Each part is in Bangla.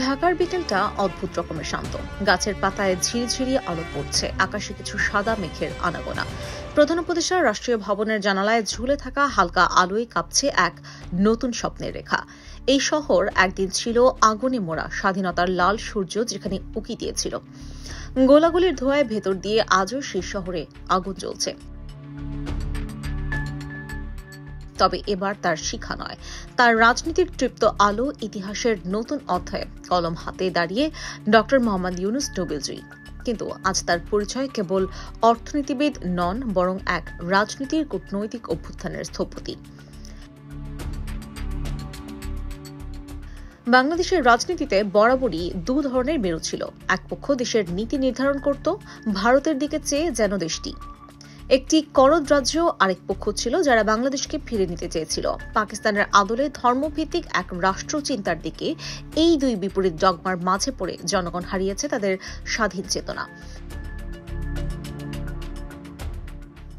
ঢাকার বিকেলটা অদ্ভুত রকমের শান্ত। গাছের পাতায় ঝিরিঝিরি আলো পড়ছে, আকাশে কিছু সাদা মেঘের আনাগোনা। প্রধান উপদেষ্টা রাষ্ট্রীয় ভবনের জানালায় ঝুলে থাকা হালকা আলোয় কাঁপছে এক নতুন স্বপ্নের রেখা। এই শহর একদিন ছিল আগুনে মোড়া স্বাধীনতার লাল সূর্য, যেখানে উকি দিয়েছিল। গোলাগুলির ধোঁয়ায় ভেতর দিয়ে আজও সেই শহরে আগুন জ্বলছে। তবে এবার তার শিখা নয়, তার রাজনীতির তৃপ্ত আলো, ইতিহাসের নতুন অধ্যায়ে কলম হাতে দাঁড়িয়ে ডক্টর মোহাম্মদ ইউনূস নোবেলজয়ী। কিন্তু আজ তার পরিচয় কেবল অর্থনীতিবিদ নন, বরং এক রাজনীতির কূটনৈতিক অভ্যুত্থানের স্থপতি। বাংলাদেশের রাজনীতিতে বরাবরই দু ধরনের মেরু ছিল। এক পক্ষ দেশের নীতি নির্ধারণ করত, ভারতের দিকে চেয়ে যেন দেশটি একটি করদ রাজ্য, আরেক পক্ষ ছিল যারা বাংলাদেশকে ফিরে নিতে চেয়েছিল পাকিস্তানের আদলে ধর্মভিত্তিক এক রাষ্ট্র চিন্তার দিকে। এই দুই বিপরীত ডগমার মাঝে পড়ে জনগণ হারিয়েছে তাদের স্বাধীন চেতনা,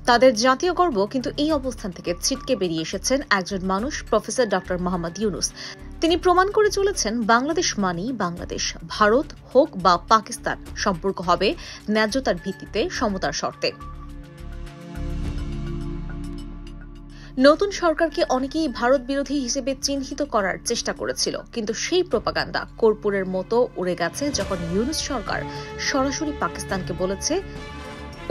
তাদের জাতীয় গর্ব। কিন্তু এই অবস্থান থেকে ছিটকে বেরিয়ে এসেছেন একজন মানুষ, প্রফেসর ডক্টর মোহাম্মদ ইউনূস। তিনি প্রমাণ করে চলেছেন, বাংলাদেশ মানেই বাংলাদেশ। ভারত হোক বা পাকিস্তান, সম্পর্ক হবে ন্যায্যতার ভিত্তিতে, সমতার শর্তে। নতুন সরকারকে অনেকেই ভারত বিরোধী হিসেবে চিহ্নিত করার চেষ্টা করেছিল, কিন্তু সেই প্রোপাগান্ডা কর্পূরের মতো উড়ে গেছে যখন ইউনূস সরকার সরাসরি পাকিস্তানকে বলেছে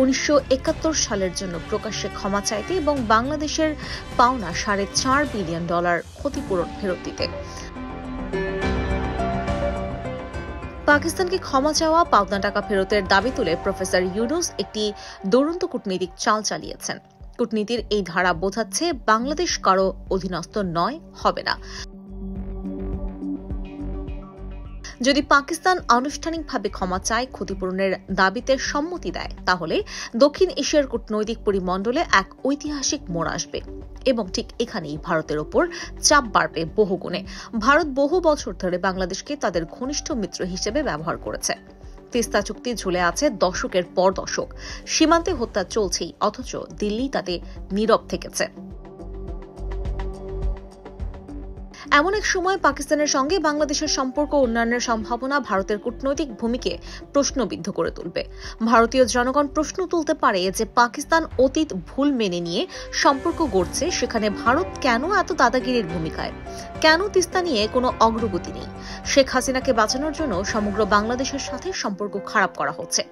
1971 সালের জন্য প্রকাশ্যে ক্ষমা চাইতে এবং বাংলাদেশের পাওনা $4.5 বিলিয়ন ক্ষতিপূরণ ফেরত দিতে। পাকিস্তানকে ক্ষমা চাওয়া, পাওনা টাকা ফেরতের দাবি তুলে প্রফেসর ইউনূস একটি দুরন্ত কূটনৈতিক চাল চালিয়েছেন। কূটনীতির এই ধারা বোঝাচ্ছে বাংলাদেশ কারো অধীনস্থ নয়, হবে না। যদি পাকিস্তান আনুষ্ঠানিকভাবে ক্ষমা চায়, ক্ষতিপূরণের দাবিতে সম্মতি দেয়, তাহলে দক্ষিণ এশিয়ার কূটনৈতিক পরিমণ্ডলে এক ঐতিহাসিক মোড় আসবে এবং ঠিক এখানেই ভারতের ওপর চাপ বাড়বে বহুগুণে। ভারত বহু বছর ধরে বাংলাদেশকে তাদের ঘনিষ্ঠ মিত্র হিসেবে ব্যবহার করেছে। তিস্তা চুক্তি ঝুলে আছে দশকের পর দশক, সীমান্তে হত্যা চলছেই, অথচ দিল্লি তাতে নীরব থেকেছে। এমন এক সময় পাকিস্তানের সঙ্গে বাংলাদেশের সম্পর্ক উন্নয়নের সম্ভাবনা ভারতের কূটনৈতিক ভূমিকে প্রশ্নবিদ্ধ করে তুলবে। ভারতীয় জনগণ প্রশ্ন তুলতে পারে যে পাকিস্তান অতীত ভুল মেনে নিয়ে সম্পর্ক গড়ছে, সেখানে ভারত কেন এত দাদাগিরির ভূমিকায়? কেন তিস্তা নিয়ে কোনো অগ্রগতি নেই? শেখ হাসিনাকে বাঁচানোর জন্য সমগ্র বাংলাদেশের সাথে সম্পর্ক খারাপ করা হচ্ছে।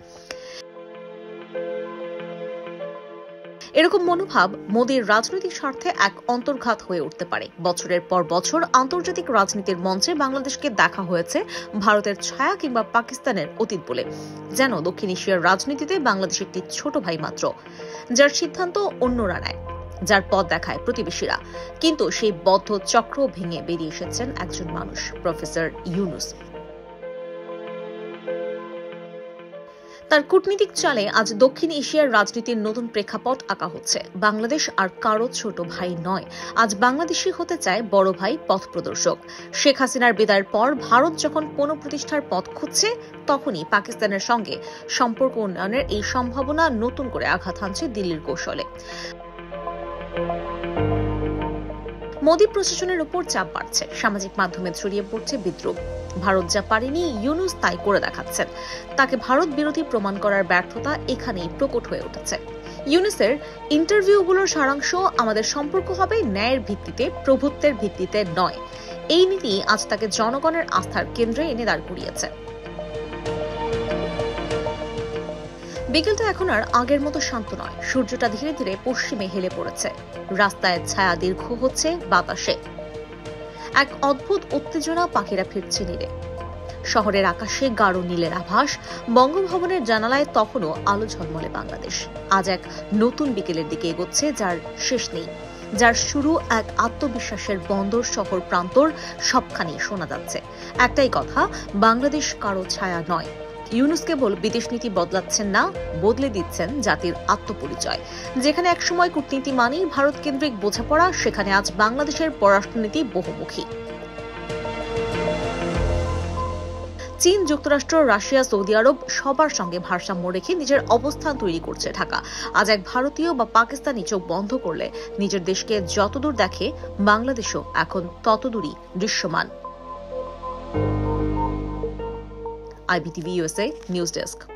এরকম মনোভাব মোদীর রাজনৈতিক স্বার্থে এক অন্তর্ঘাত হয়ে উঠতে পারে। বছরের পর বছর আন্তর্জাতিক রাজনীতির মঞ্চে বাংলাদেশকে দেখা হয়েছে ভারতের ছায়া কিংবা পাকিস্তানের অতীত বলে, যেন দক্ষিণ এশিয়ার রাজনীতিতে বাংলাদেশ একটি ছোট ভাই মাত্র, যার সিদ্ধান্ত অন্যরা নেয়, যার পথ দেখায় প্রতিবেশীরা। কিন্তু সেই বদ্ধ চক্র ভেঙে বেরিয়ে এসেছেন একজন মানুষ, প্রফেসর ইউনূস। তার কূটনীতিক চালে আজ দক্ষিণ এশিয়ার রাজনীতির নতুন প্রেক্ষাপট আঁকা হচ্ছে। বাংলাদেশ আর কারো ছোট ভাই নয়, আজ বাংলাদেশি হতে চায় বড় ভাই, পথ প্রদর্শক। শেখ হাসিনার বিদায়ের পর ভারত যখন পুনঃপ্রতিষ্ঠার পথ খুঁজছে, তখনই পাকিস্তানের সঙ্গে সম্পর্ক উন্নয়নের এই সম্ভাবনা নতুন করে আঘাত হানছে দিল্লির কৌশলে। মোদী প্রশাসনের উপর চাপ বাড়ছে, সামাজিক মাধ্যমে ছড়িয়ে পড়ছে বিদ্রুপ। ভারত যা পারেনি, ইউনূস তাই করে দেখাচ্ছেন। তাকে ভারত বিরোধী প্রমাণ করার ব্যর্থতা এখানেই প্রকট হয়ে উঠেছে। ইউনূসের ইন্টারভিউগুলোর সারাংশ, আমাদের সম্পর্ক হবে ন্যায়ের ভিত্তিতে, প্রভুত্বের ভিত্তিতে নয়। এই নীতি আজ তাকে জনগণের আস্থার কেন্দ্রে এনে দাঁড় করিয়েছে। বিকেলটা এখন আর আগের মতো শান্ত নয়। সূর্যটা ধীরে ধীরে পশ্চিমে হেলে পড়েছে, রাস্তায় ছায়া দীর্ঘ হচ্ছে, বাতাসে এক অদ্ভুত উত্তেজনা, পাখিরা ফিরছে নীড়ে। শহরের আকাশে গাঢ় নীলের আভাস, বঙ্গভবনের জানালায় তখনও আলো ঝলমলে বাংলাদেশ। আজ এক নতুন বিকেলের দিকে এগোচ্ছে, যার শেষ নেই, যার শুরু এক আত্মবিশ্বাসের বন্দর শহর প্রান্তর, সবখানেই শোনা যাচ্ছে একটাই কথা, বাংলাদেশ কারো ছায়া নয়। ইউনূস কেবল বিদেশ নীতি বদলাচ্ছেন না, বদলে দিচ্ছেন জাতির আত্মপরিচয়। যেখানে একসময় কূটনীতি মানেই ভারত কেন্দ্রিক বোঝাপড়া, সেখানে আজ বাংলাদেশের পররাষ্ট্রনীতি বহুমুখী। চীন, যুক্তরাষ্ট্র, রাশিয়া, সৌদি আরব সবার সঙ্গে ভারসাম্য রেখে নিজের অবস্থান তৈরি করছে ঢাকা। আজ এক ভারতীয় বা পাকিস্তানি চোখ বন্ধ করলে নিজের দেশকে যতদূর দেখে, বাংলাদেশও এখন ততদূরই দৃশ্যমান। IBTV USA news desk.